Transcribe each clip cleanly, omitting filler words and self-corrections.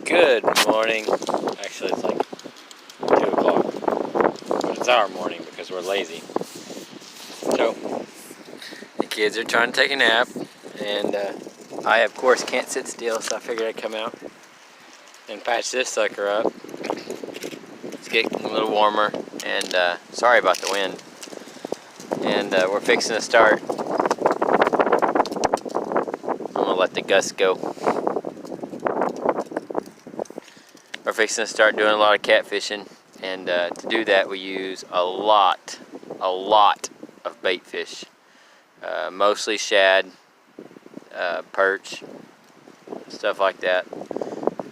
Good morning. Actually, it's like 2 o'clock. But it's our morning because we're lazy. So, the kids are trying to take a nap. And I, of course, can't sit still, so I figured I'd come out and patch this sucker up. It's getting a little warmer. And sorry about the wind. And we're fixing to start. I'm going to let the gusts go. We're fixing to start doing a lot of catfishing, and to do that we use a lot of bait fish, mostly shad, perch, stuff like that.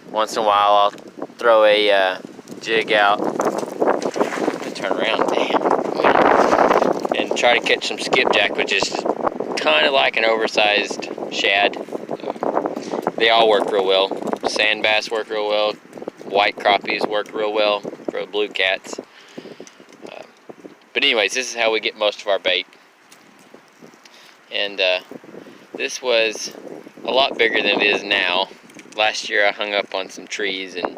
Once in a while I'll throw a jig out, turn around, and try to catch some skipjack, which is kind of like an oversized shad. They all work real well. Sand bass work real well. White crappies work real well for blue cats. But anyways, this is how we get most of our bait. And this was a lot bigger than it is now. Last year I hung up on some trees and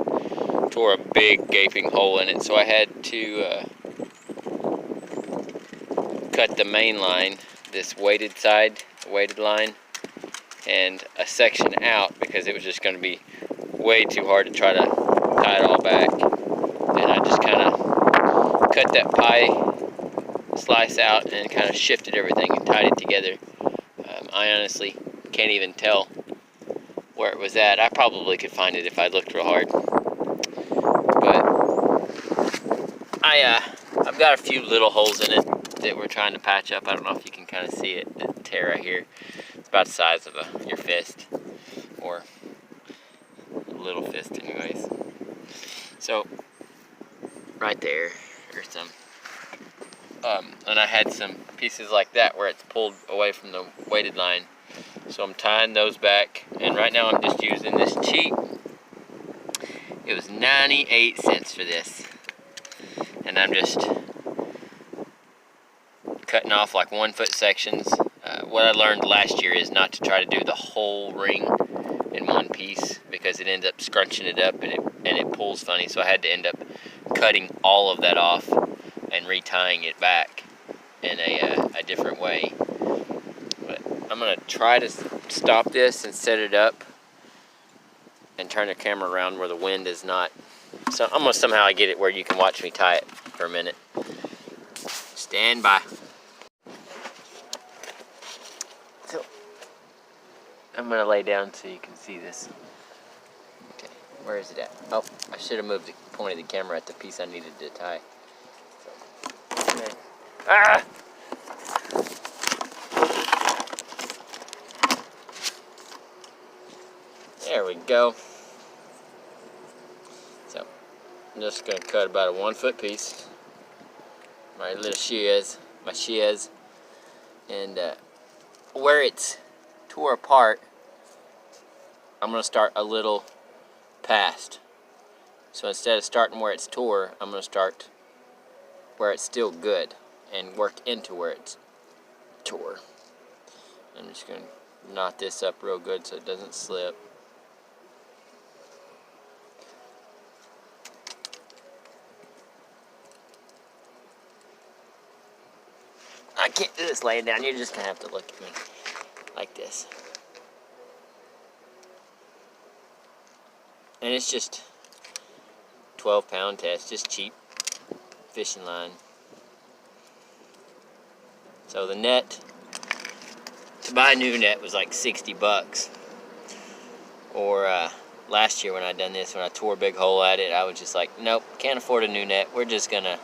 tore a big gaping hole in it, so I had to cut the main line, this weighted line, and a section out because it was just going to be way too hard to try to tie it all back. And I just kind of cut that pie slice out and kind of shifted everything and tied it together. I honestly can't even tell where it was at. I probably could find it if I looked real hard. But I've got a few little holes in it that we're trying to patch up. I don't know if you can kind of see it, the tear right here. It's about the size of your fist, or a little fist anyways. So right there's some, and I had some pieces like that where it's pulled away from the weighted line. So I'm tying those back, and right now I'm just using this cheap. It was 98 cents for this, and I'm just cutting off like 1 foot sections. What I learned last year is not to try to do the whole ring in one piece because it ends up scrunching it up and it pulls funny. So I had to end up cutting all of that off and retying it back in a different way. But I'm gonna try to stop this and set it up and turn the camera around where the wind is not. So I'm gonna somehow get it where you can watch me tie it for a minute. Stand by. So I'm gonna lay down so you can see this. Okay, where is it at? Oh, I should have pointed the camera at the piece I needed to tie. So, okay. Ah! There we go. So I'm just gonna cut about a 1 foot piece. My little shears, and where it's tore apart, I'm gonna start a little past. So instead of starting where it's tore, I'm gonna start where it's still good and work into where it's tore. I'm just gonna knot this up real good so it doesn't slip. I can't do this laying down. You're just gonna have to look at me like this. And it's just 12-pound test, just cheap fishing line. So the net, to buy a new net was like 60 bucks. Or last year when I done this, when I tore a big hole at it, I was just like, nope, can't afford a new net. We're just gonna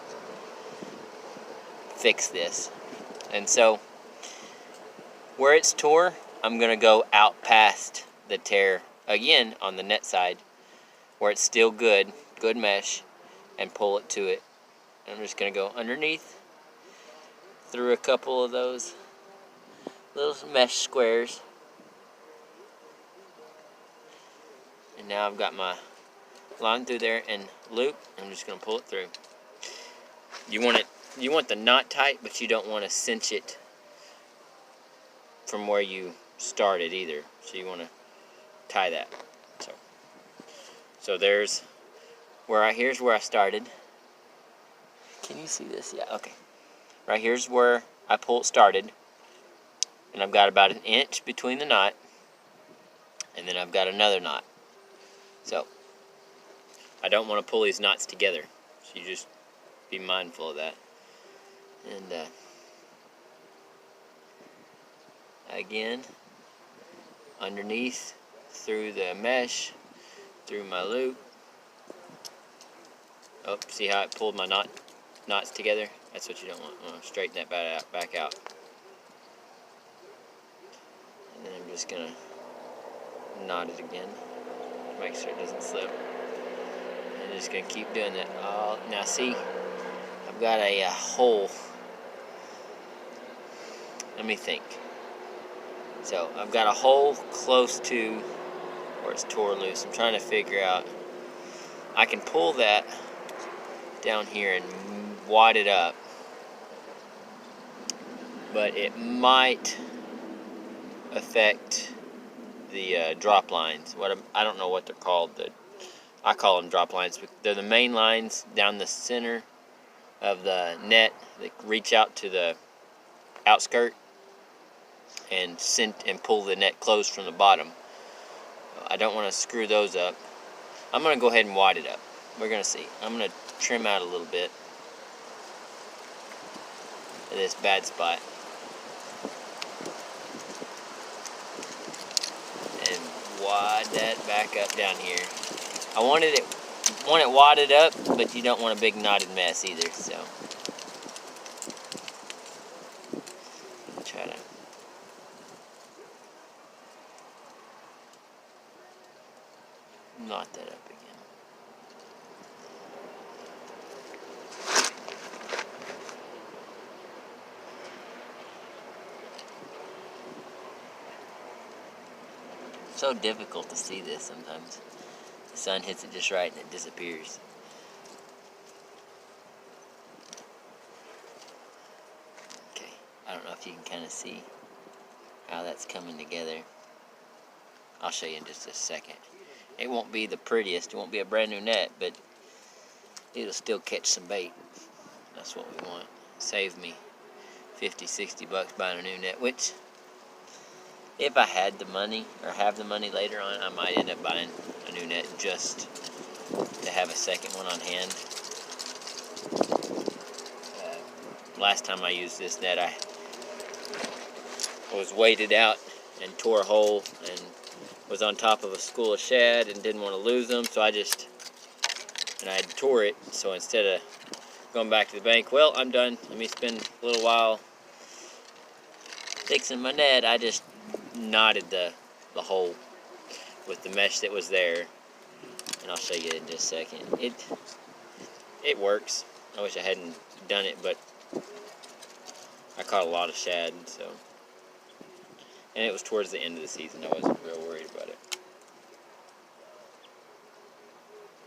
fix this. And so where it's tore, I'm gonna go out past the tear again on the net side where it's still good mesh, and pull it to it. I'm just gonna go underneath through a couple of those little mesh squares. And now I've got my line through there and loop. I'm just gonna pull it through. You want the knot tight, but you don't want to cinch it from where you started either. So you want to tie that. So So there's here's where I started. Can you see this? Yeah, okay. Right here's where I started. And I've got about 1 inch between the knot. And then I've got another knot. So I don't want to pull these knots together. So you just be mindful of that. And again, underneath, through the mesh, through my loop. Oh, see how I pulled my knots together? That's what you don't want. I'm going to straighten that back out. And then I'm just going to knot it again. Make sure it doesn't slip. And I'm just going to keep doing that. Now see, I've got a hole. Let me think. So I've got a hole close to where it's tore loose. I'm trying to figure out. I can pull that down here and wad it up, but it might affect the drop lines. I don't know what they're called. I call them drop lines. They're the main lines down the center of the net that reach out to the outskirt and pull the net closed from the bottom. I don't want to screw those up. I'm going to go ahead and wad it up. We're going to see. I'm going to trim out a little bit of this bad spot. And wad that back up down here. I want it wadded up, but you don't want a big knotted mess either, so try to knot that up again. So difficult to see this sometimes. The sun hits it just right and it disappears. Okay, I don't know if you can kind of see how that's coming together. I'll show you in just a second. It won't be the prettiest, it won't be a brand new net, but it'll still catch some bait. That's what we want. Save me 50, 60 bucks buying a new net, which if I had the money, or have the money later on, I might end up buying a new net just to have a second one on hand. Last time I used this net, I was weighted out and tore a hole and was on top of a school of shad and didn't want to lose them, so I tore it. So instead of going back to the bank, well, I'm done, let me spend a little while fixing my net, I just knotted the hole with the mesh that was there, and I'll show you in just a second. It works. I wish I hadn't done it, but I caught a lot of shad, so, and it was towards the end of the season. I wasn't real worried about it.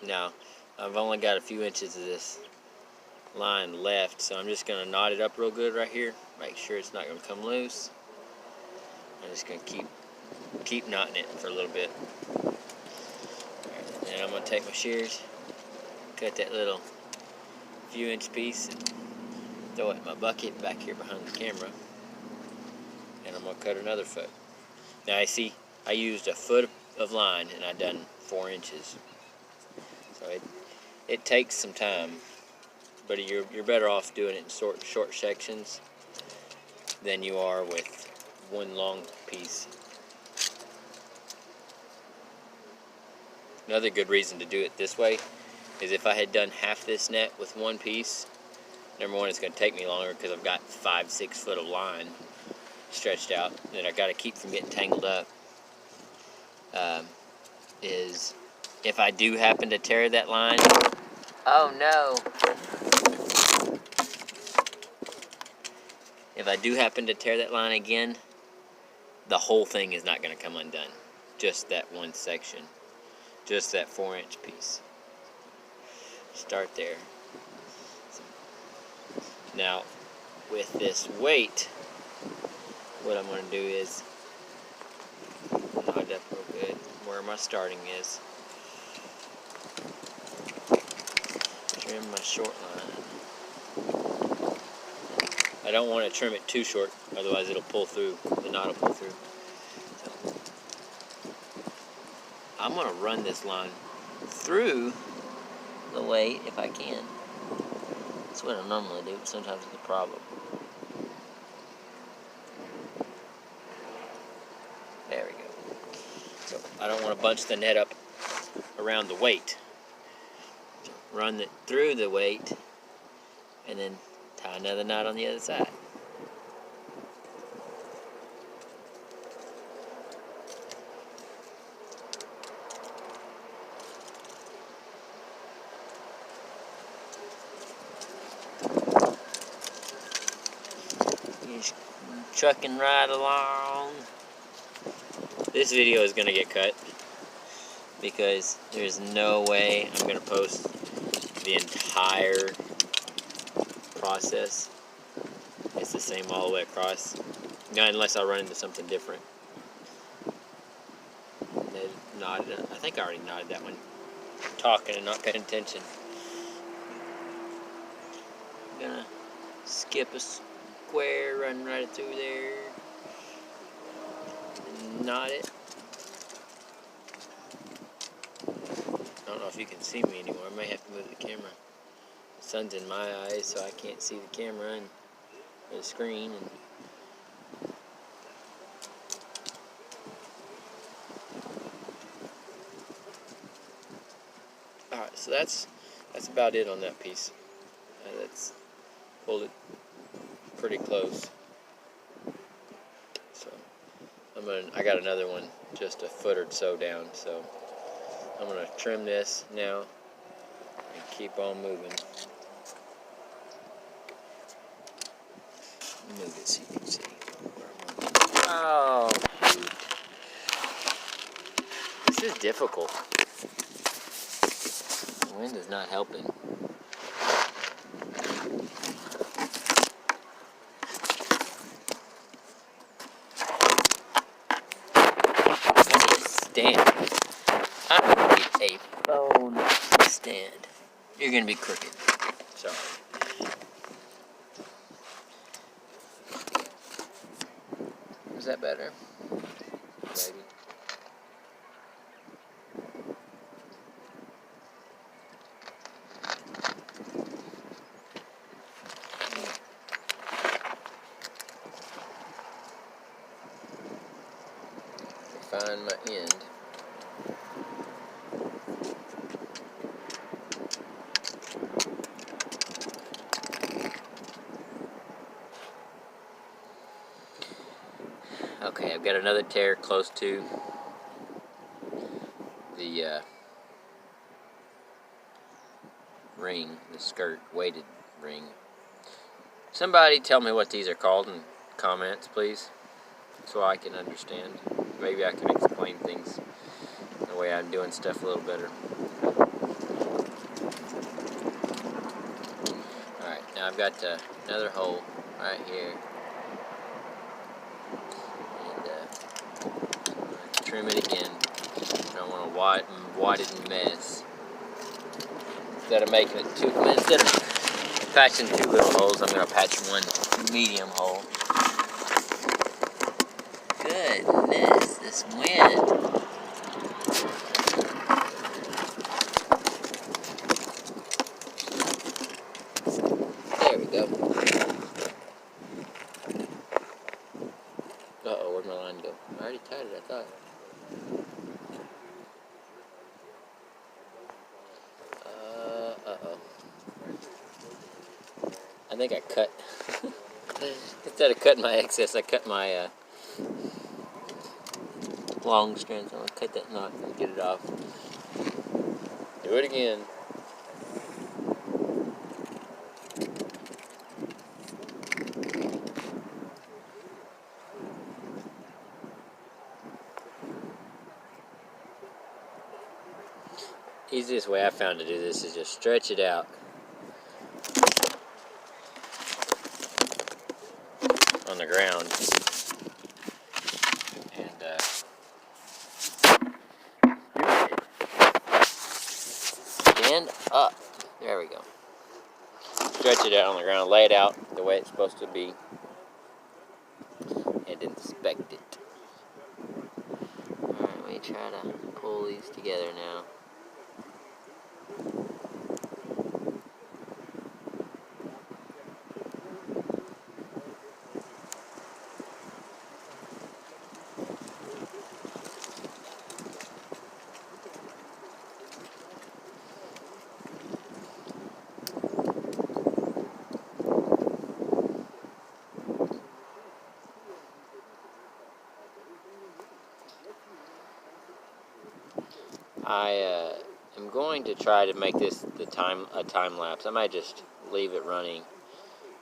Now I've only got a few inches of this line left, so I'm just going to knot it up real good right here, make sure it's not going to come loose. I'm just going to keep knotting it for a little bit. And I'm going to take my shears, cut that little few inch piece and throw it in my bucket back here behind the camera. And I'm going to cut another foot. Now I see I used a foot of line and I done 4 inches. So it takes some time, but you're better off doing it in short sections than you are with one long piece. Another good reason to do it this way is if I had done half this net with one piece, number one, it's going to take me longer because I've got 5-6 foot of line stretched out that I got to keep from getting tangled up. Is if I do happen to tear that line, oh no! If I do happen to tear that line again, the whole thing is not going to come undone. Just that one section. Just that 4-inch piece. Start there. Now, with this weight, what I'm going to do is knot it up real good where my starting is. trim my short line. I don't want to trim it too short, otherwise it'll pull through, the knot will pull through. So, I'm going to run this line through the weight if I can. That's what I normally do, but sometimes it's a problem. There we go. So I don't want to bunch the net up around the weight. So run it through the weight and then tie another knot on the other side. Just trucking right along. This video is going to get cut because there's no way I'm going to post the entire process. It's the same all the way across. Not unless I run into something different. They nodded. I think I already nodded that one. Talking and not paying attention. I'm gonna skip a square, run right through there. Knot it. I don't know if you can see me anymore. I may have to move the camera. The sun's in my eyes, so I can't see the camera and the screen. Alright, so that's about it on that piece. That's pulled it pretty close. So I got another one just a foot or so down, so I'm gonna trim this now and keep on moving. Move it so you can see. Oh, shoot. This is difficult. The wind is not helping. Stand. I need a phone stand. You're gonna be crooked. Sorry. Is that better? Maybe. Find my end. Okay, I've got another tear close to the ring, the skirt, weighted ring. Somebody tell me what these are called in comments, please, so I can understand. Maybe I can explain things the way I'm doing stuff a little better. Alright, now I've got another hole right here. Trim it again. I don't want to widen mess. Instead of patching two little holes, I'm going to patch one medium hole. Goodness, this wind. There we go. Uh-oh, where'd my line go? I already tied it, I thought. Uh-oh. I think I cut. Instead of cutting my excess, I cut my long strands. I'm going to cut that knot and get it off. Do it again. Easiest way I found to do this is just stretch it out on the ground and stand up. There we go. stretch it out on the ground, lay it out the way it's supposed to be, and inspect it. Alright, let me try to pull these together now. I am going to try to make this a time lapse. I might just leave it running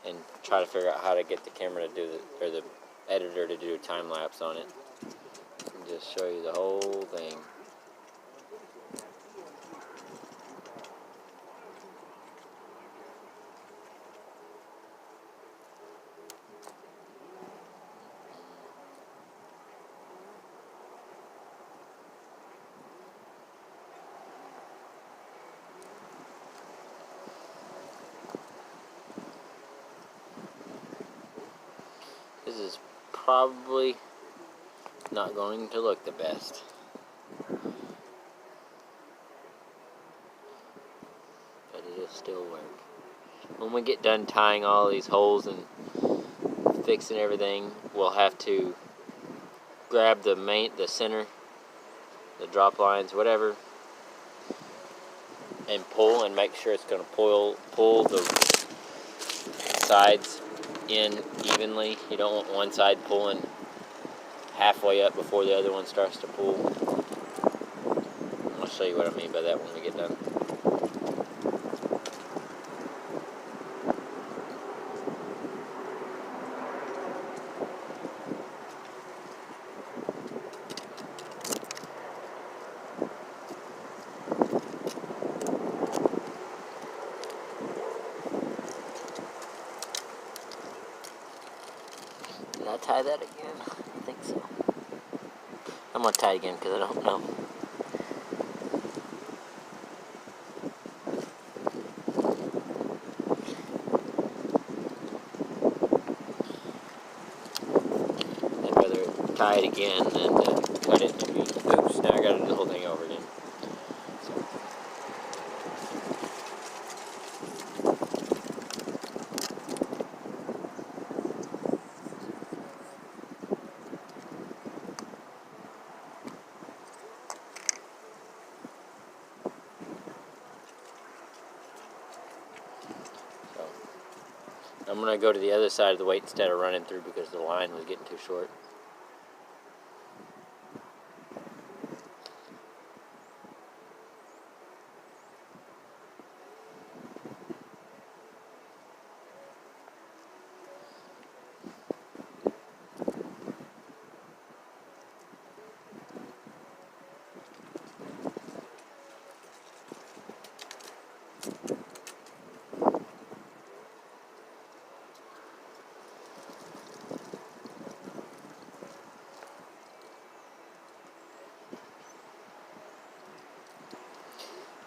and try to figure out how to get the camera to do the editor to do a time lapse on it, and just show you the whole thing. This is probably not going to look the best, but it'll still work. When we get done tying all these holes and fixing everything, we'll have to grab the center, the drop lines, whatever, and pull and make sure it's going to pull the sides in evenly. You don't want one side pulling halfway up before the other one starts to pull. I'll show you what I mean by that when we get done. Did I tie that again? I think so. I'm going to tie it again because I don't know. I'd rather tie it again than cut it and oops, now I got to do the whole thing over again. I'm going to go to the other side of the weight instead of running through because the line was getting too short.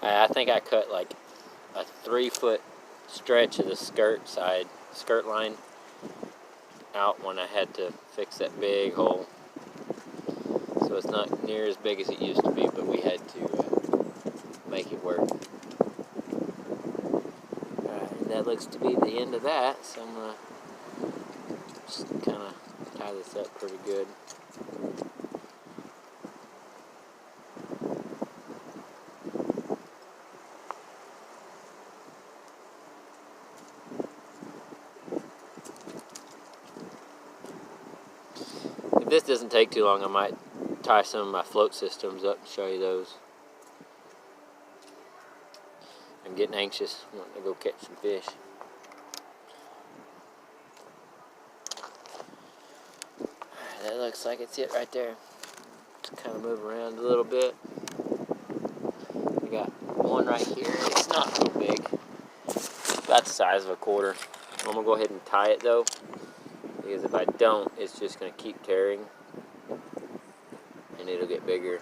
I think I cut like a 3-foot stretch of the skirt line out when I had to fix that big hole. So it's not near as big as it used to be, but we had to make it work. Alright, and that looks to be the end of that, so I'm going to just kind of tie this up pretty good. If this doesn't take too long, I might tie some of my float systems up and show you those. I'm getting anxious, I'm wanting to go catch some fish. That looks like it's it right there. Just kind of move around a little bit. I got one right here. It's not real big. It's about the size of a quarter. I'm going to go ahead and tie it though, because if I don't, it's just going to keep tearing and it'll get bigger.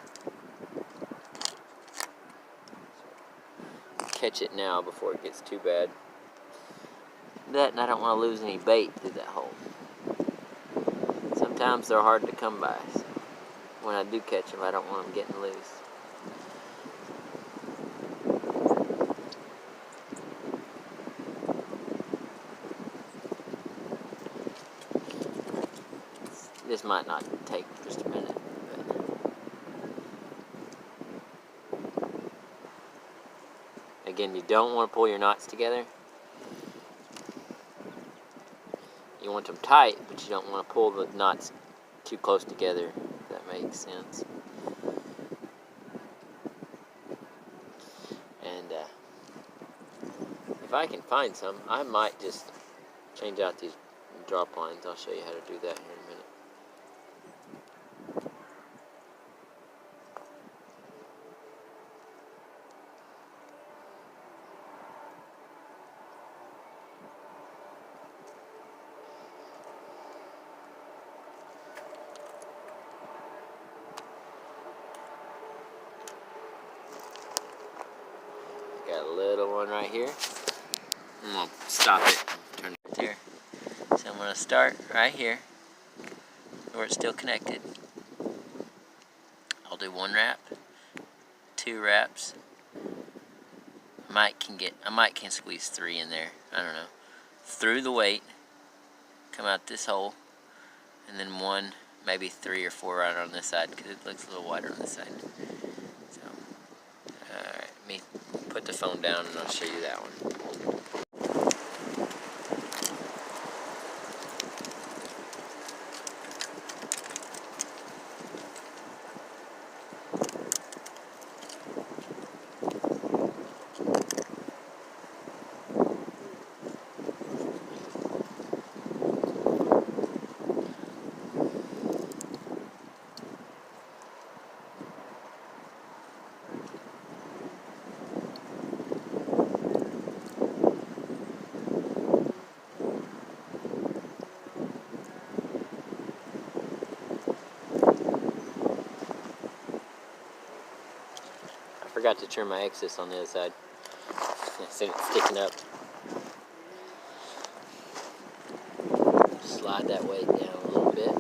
Catch it now before it gets too bad. that, and I don't want to lose any bait through that hole. Sometimes they're hard to come by, so when I do catch them, I don't want them getting loose. This might not take just a minute, but again, you don't want to pull your knots together. You want them tight, but you don't want to pull the knots too close together, if that makes sense. And if I can find some, I might just change out these drop lines. I'll show you how to do that here in a minute. Got a little one right here. I'm gonna stop it, turn it there. So I'm gonna start right here, where it's still connected. I'll do 1 wrap, 2 wraps. I might can squeeze 3 in there. I don't know. Through the weight, come out this hole, and then 1, maybe 3 or 4 right on this side, because it looks a little wider on this side. So, alright, let me put the phone down and I'll show you that one. I forgot to turn my axis on the other side. I see it sticking up. Slide that weight down a little bit.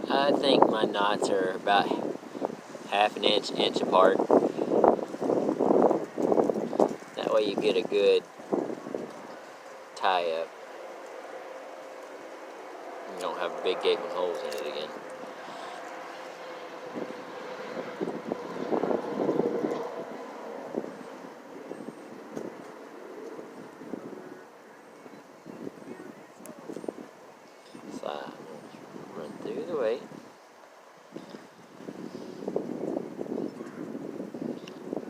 I think my knots are about 1/2 inch apart. That way you get a good tie up. You don't have big gaping holes in it again. Slide, run through the weight.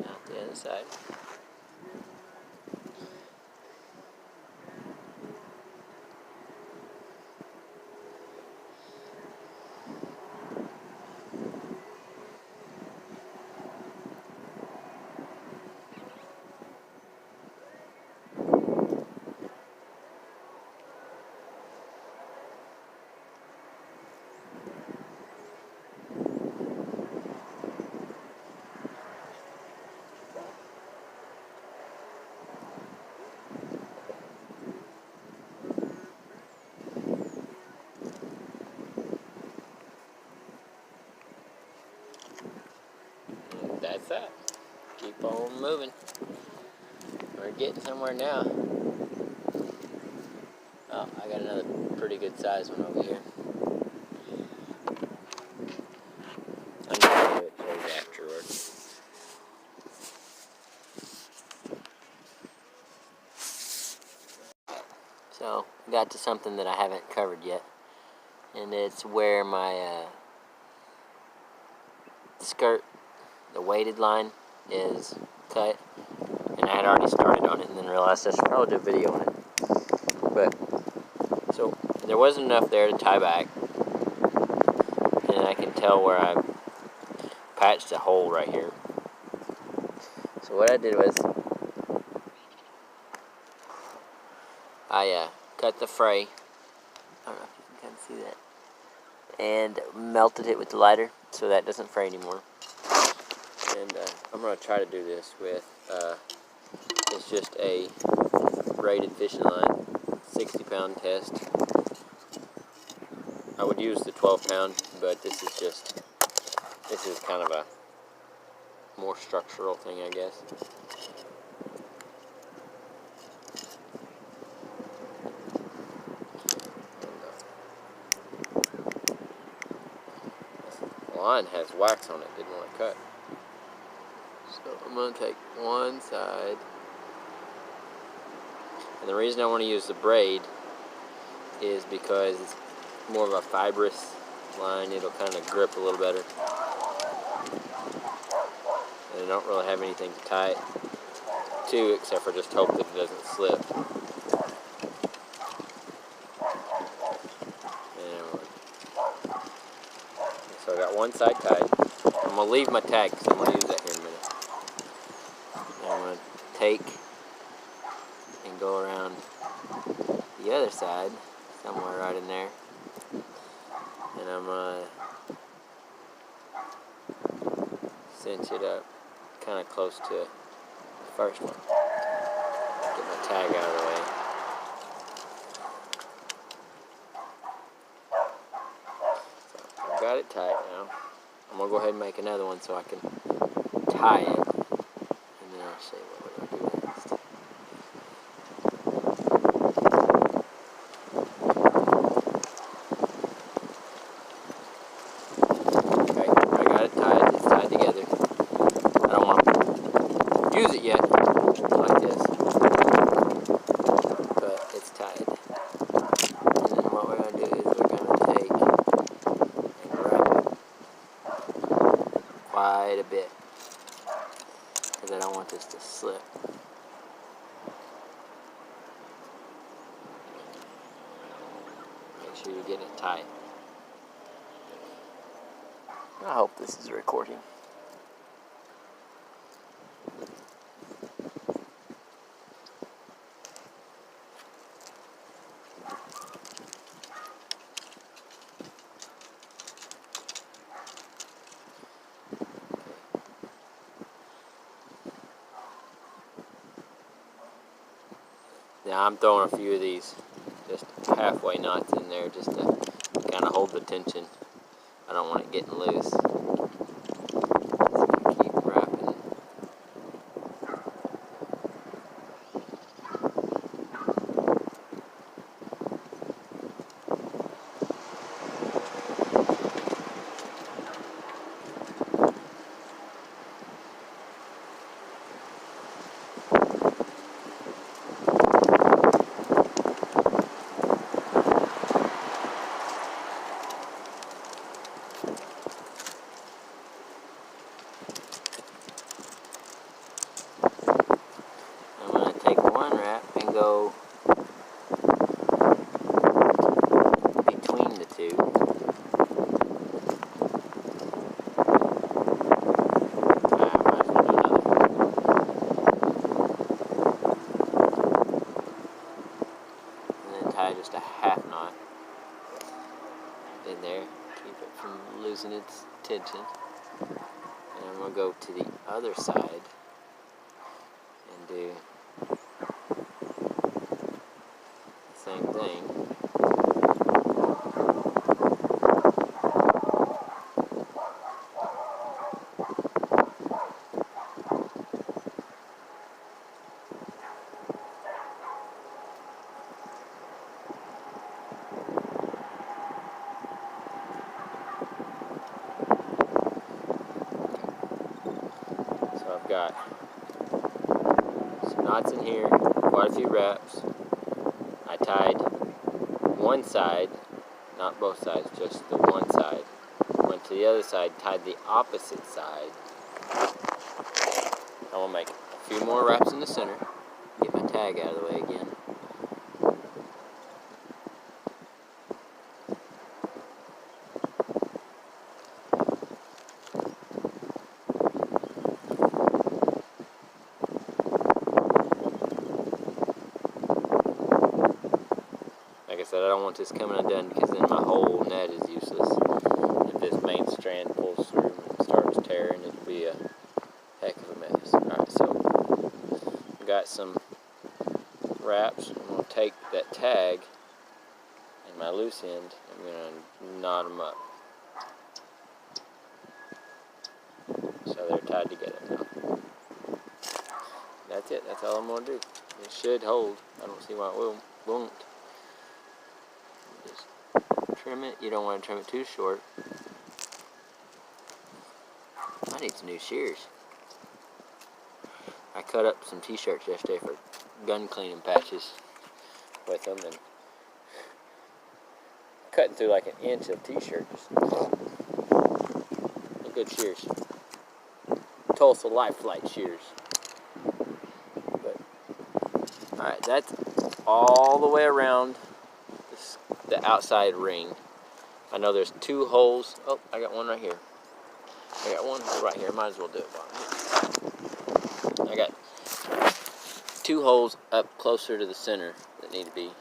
Out the other side. That's that. Keep on moving. We're getting somewhere now. Oh, I got another pretty good size one over here. I'm gonna do it for you afterwards. So, got to something that I haven't covered yet, and it's where my skirt, the weighted line, is cut, and I had already started on it and then realized I should probably do a video on it. But so there wasn't enough there to tie back, and I can tell where I patched a hole right here. So what I did was I cut the fray. I don't know if you can kind of see that, and melted it with the lighter so that doesn't fray anymore. And I'm going to try to do this with It's just a braided fishing line, 60-pound test. I would use the 12-pound, but this is kind of a more structural thing, I guess. The line has wax on it, didn't want to cut. So I'm going to take one side. And the reason I want to use the braid is because it's more of a fibrous line. It'll kind of grip a little better. And I don't really have anything to tie it to except for just hope that it doesn't slip. So I got one side tied. I'm going to leave my tag because I'm going to use that here in a minute. And I'm going to take and go around the other side, somewhere right in there. And I'm going to cinch it up kind of close to the first one. Get my tag out of the way. So I've got it tight now. I'm going to go ahead and make another one so I can tie it. And then I'll show you what we're going to do next. Okay, I got it tied. It's tied together. I don't want to use it yet, like this, but it's tied. And then what we're going to do is we're going to take and wrap it quite a bit, because I don't want this to slip. Make sure you get it tight. I hope this is recording. Now I'm throwing a few of these just halfway knots in there just to kind of hold the tension. I don't want it getting loose. So keep wrapping. One wrap and go between the two. And then tie just a half knot in there, keep it from losing its tension. And I'm going to go to the other side and do same thing. So I've got some knots in here, quite a few wraps. I tied one side, not both sides, just the one side. Went to the other side, tied the opposite side. I will make a few more wraps in the center. Get my tag out of the way again. Like I said, I don't want this coming undone because then my whole net is useless. If this main strand pulls through and starts tearing, it'll be a heck of a mess. Alright, so I've got some wraps. I'm going to take that tag and my loose end, I'm going to knot them up. So they're tied together now. That's it. That's all I'm going to do. It should hold. I don't see why it won't. Just trim it. You don't want to trim it too short. I need some new shears. I cut up some t-shirts yesterday for gun cleaning patches with them, and cutting through like an inch of t-shirts. Good shears. Tulsa Life-Flight shears. But alright, that's all the way around the outside ring. I know there's 2 holes. Oh, I got one right here. I got one right here. Might as well do it while I'm here. I got 2 holes up closer to the center that need to be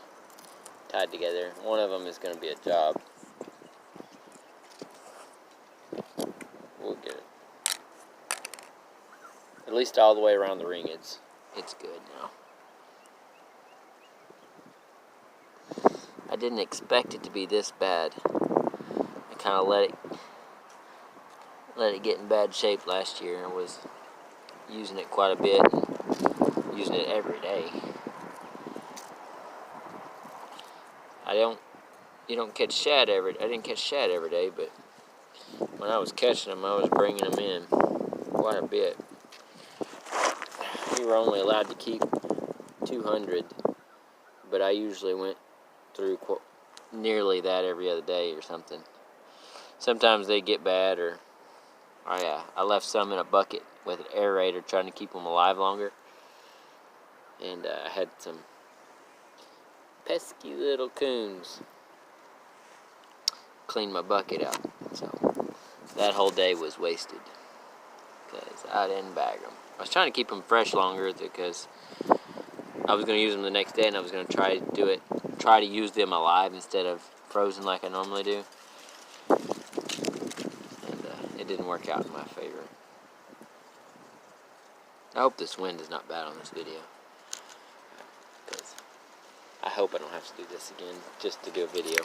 tied together. One of them is going to be a job. We'll get it. At least all the way around the ring, it's good now. I didn't expect it to be this bad. I kind of let it get in bad shape last year. I was using it quite a bit, and using it every day. I didn't catch shad every day, but when I was catching them, I was bringing them in quite a bit. We were only allowed to keep 200, but I usually went through nearly that every other day or something. Sometimes they get bad, or I left some in a bucket with an aerator trying to keep them alive longer, and I had some pesky little coons clean my bucket out, so that whole day was wasted because I didn't bag them. I was trying to keep them fresh longer because I was going to use them the next day, and I was going to try to use them alive instead of frozen like I normally do. And it didn't work out in my favor. I hope this wind is not bad on this video, because I hope I don't have to do this again just to do a video.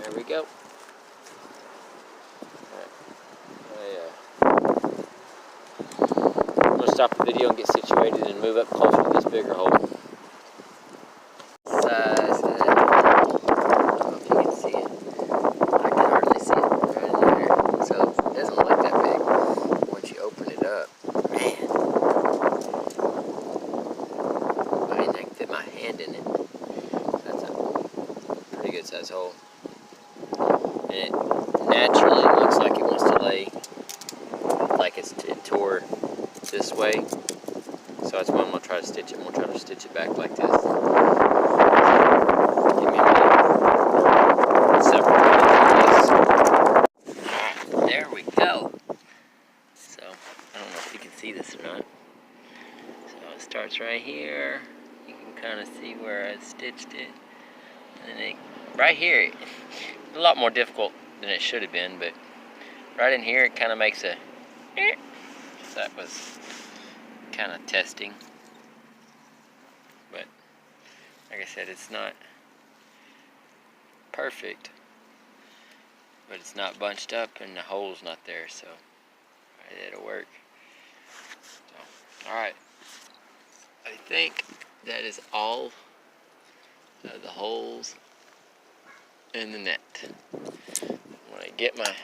There we go. I'm going to stop the video and get situated and move up closer to this bigger hole. Size of that. I don't know if you can see it. I can hardly see it right in there. So it doesn't look that big once you open it up. Man. I mean, I can fit my hand in it. That's a pretty good size hole. And it naturally looks like it wants to lay like it's tore this way, so that's why I'm going to try to stitch it. I'm going to try to stitch it back like this. Give me a minute. Separate this. Alright, there we go. So, I don't know if you can see this or not. So it starts right here. You can kind of see where I stitched it. And then right here, it's a lot more difficult than it should have been, but right in here it kind of makes a so that was kind of testing, but like I said, it's not perfect, but it's not bunched up and the hole's not there, so it'll work. So, alright, I think that is all of the holes in the net. When I get my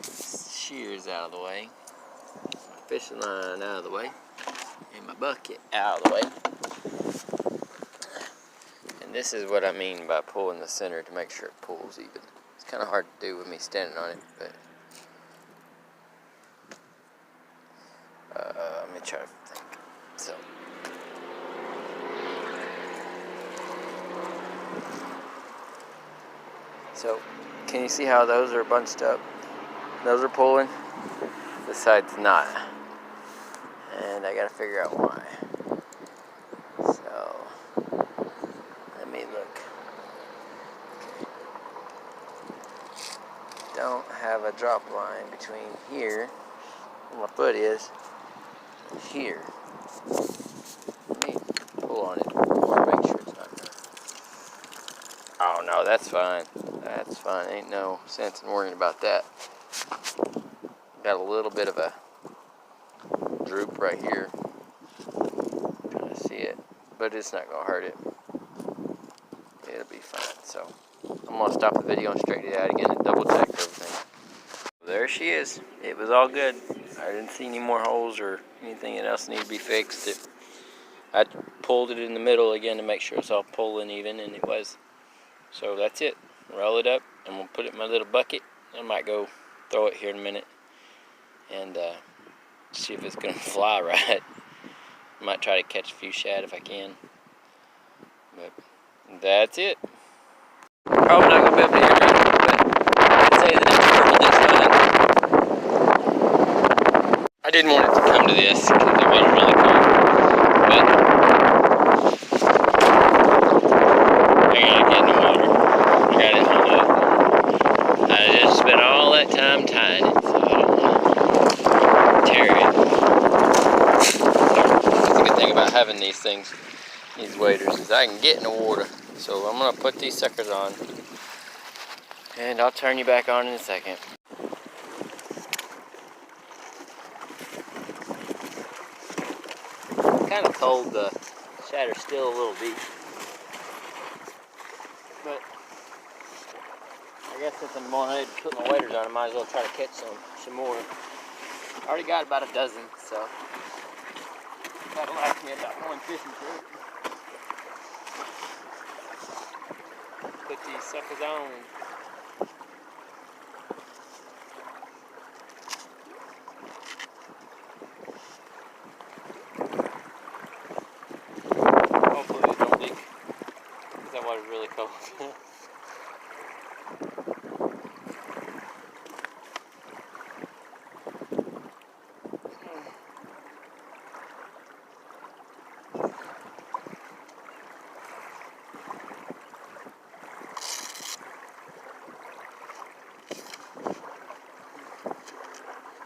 shears out of the way, my fishing line out of the way, and my bucket out of the way. And this is what I mean by pulling the center to make sure it pulls even. It's kind of hard to do with me standing on it, but let me try to think. So can you see how those are bunched up? Those are pulling. This side's not. And I gotta figure out why. So, let me look. Okay. Don't have a drop line between here where my foot is here. Let me pull on it more, make sure it's not gonna... Oh no, that's fine. That's fine. Ain't no sense in worrying about that. Got a little bit of a droop right here. Trying to see it, but it's not gonna hurt it. It'll be fine. So I'm gonna stop the video and straighten it out again and double check everything. There she is. It was all good. I didn't see any more holes or anything else needed to be fixed. I pulled it in the middle again to make sure it's all pulling even, and it was. So that's it. Roll it up, and we'll put it in my little bucket. I might go throw it here in a minute and see if it's gonna fly right. I might try to catch a few shad if I can. But that's it. Probably not gonna be able to hear it, but I'd say that it's perfectly fine. I didn't want it to come to this because the water's really cold, but I gotta get in the water. I got it hung up. I just spent all that time tying it, so I don't want to tear it. That's a good thing about having these things, these waders, is I can get in the water. So I'm gonna put these suckers on, and I'll turn you back on in a second. Kind of cold, the shadder's still a little deep, but I guess since I'm going ahead and put my waders on, I might as well try to catch some more. I already got about a dozen, so that'll last me about one fishing trip. Put these suckers on. Hopefully they don't leak, because that water's really cold.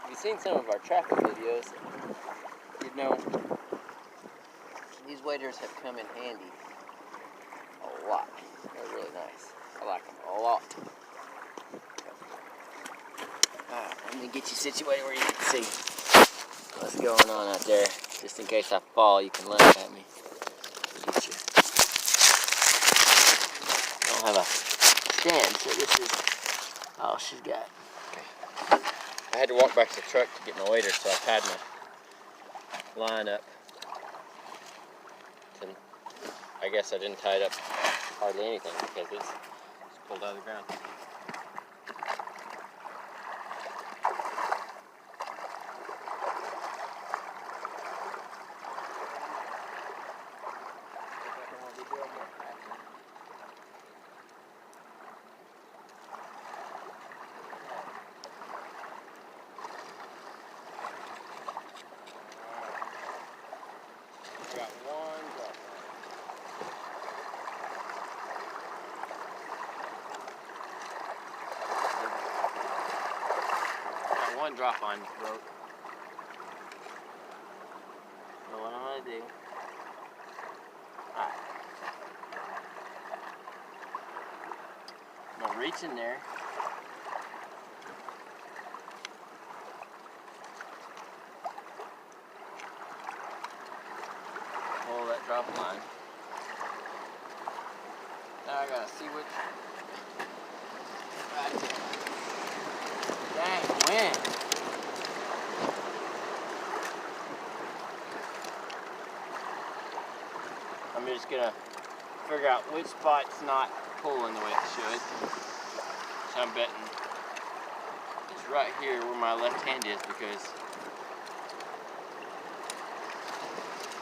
If you've seen some of our trapping videos, you'd know these waders have come in handy a lot. They're really nice. I like them a lot. Alright, let me get you situated where you can see what's going on out there. Just in case I fall, you can laugh at me. Get you. I don't have a stand, so this is all she's got. Okay. I had to walk back to the truck to get my wader, so I tied my line up. I guess I didn't tie it up hardly anything because it's pulled out of the ground. I got one drop. One drop on the boat. So what I'm gonna do, alright, I'm gonna reach in there, pull that drop line. Now I gotta see which, right there. Dang, wind. I'm just gonna figure out which spot's not pulling the way it should. So I'm betting it's right here where my left hand is because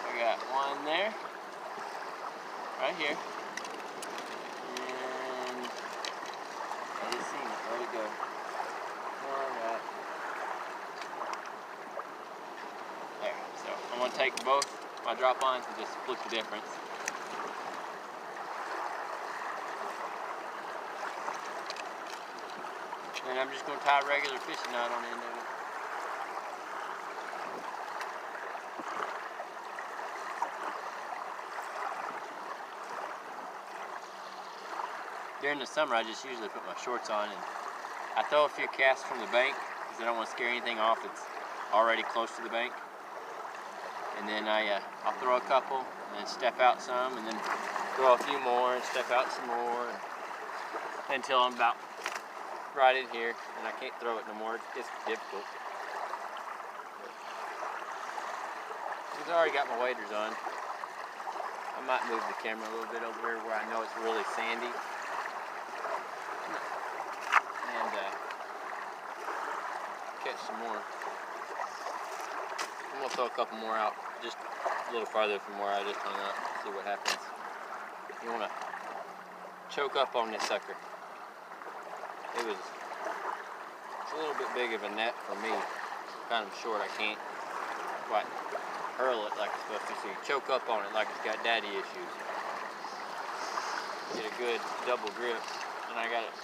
I got one there, right here, and I just seen it. Where'd it go? One right there. So I'm gonna take both my drop lines and just split the difference. And I'm just going to tie a regular fishing knot on the end of it. During the summer, I just usually put my shorts on and I throw a few casts from the bank because I don't want to scare anything off that's already close to the bank. And then I'll throw a couple and then step out some and then throw a few more and step out some more until I'm about right in here and I can't throw it no more. It's difficult. I've already got my waders on. I might move the camera a little bit over here where I know it's really sandy. And catch some more. I'm gonna throw a couple more out just a little farther from where I just hung up, see what happens. You wanna choke up on this sucker. It's a little bit big of a net for me. Kind of short, I can't quite hurl it like it's supposed to. So you choke up on it like it's got daddy issues. Get a good double grip, and I got it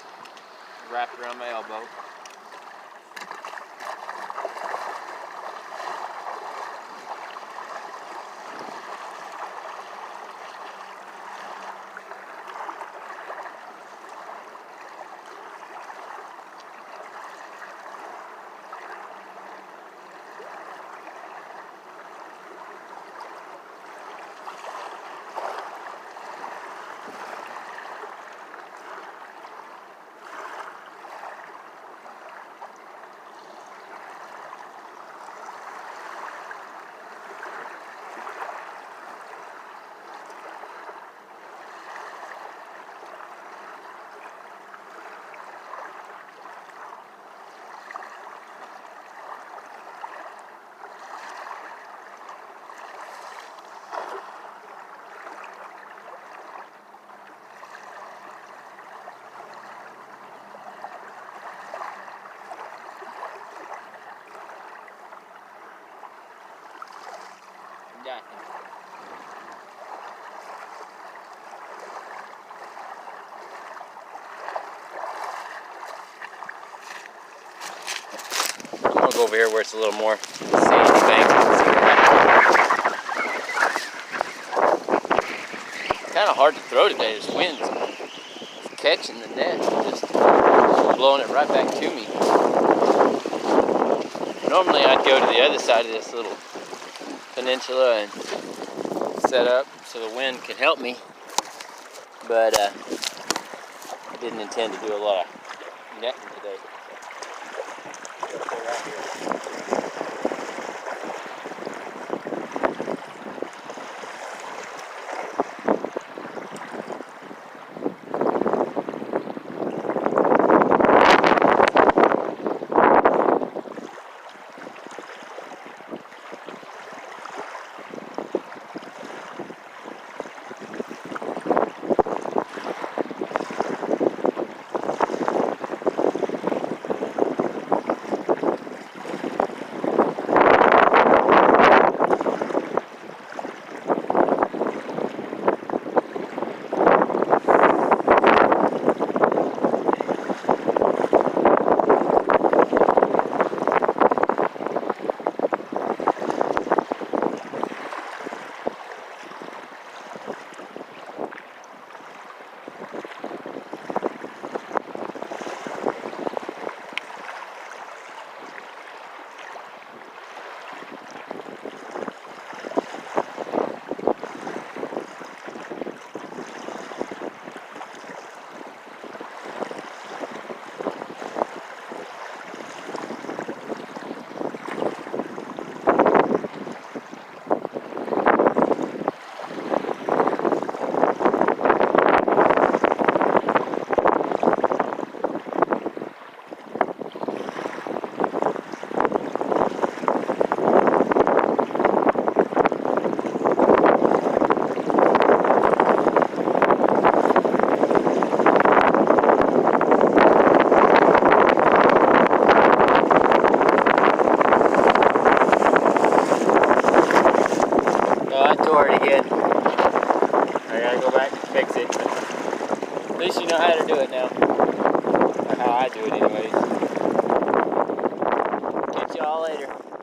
wrapped around my elbow. Got him. I'm gonna go over here where it's a little more sandy bank. Kind of hard to throw today. This wind's catching the net, just blowing it right back to me. Normally I'd go to the other side of this little peninsula and set up so the wind could help me, but I didn't intend to do a lot of netting today. fix it. But at least you know how to do it now. Or how I do it anyways. Catch y'all later.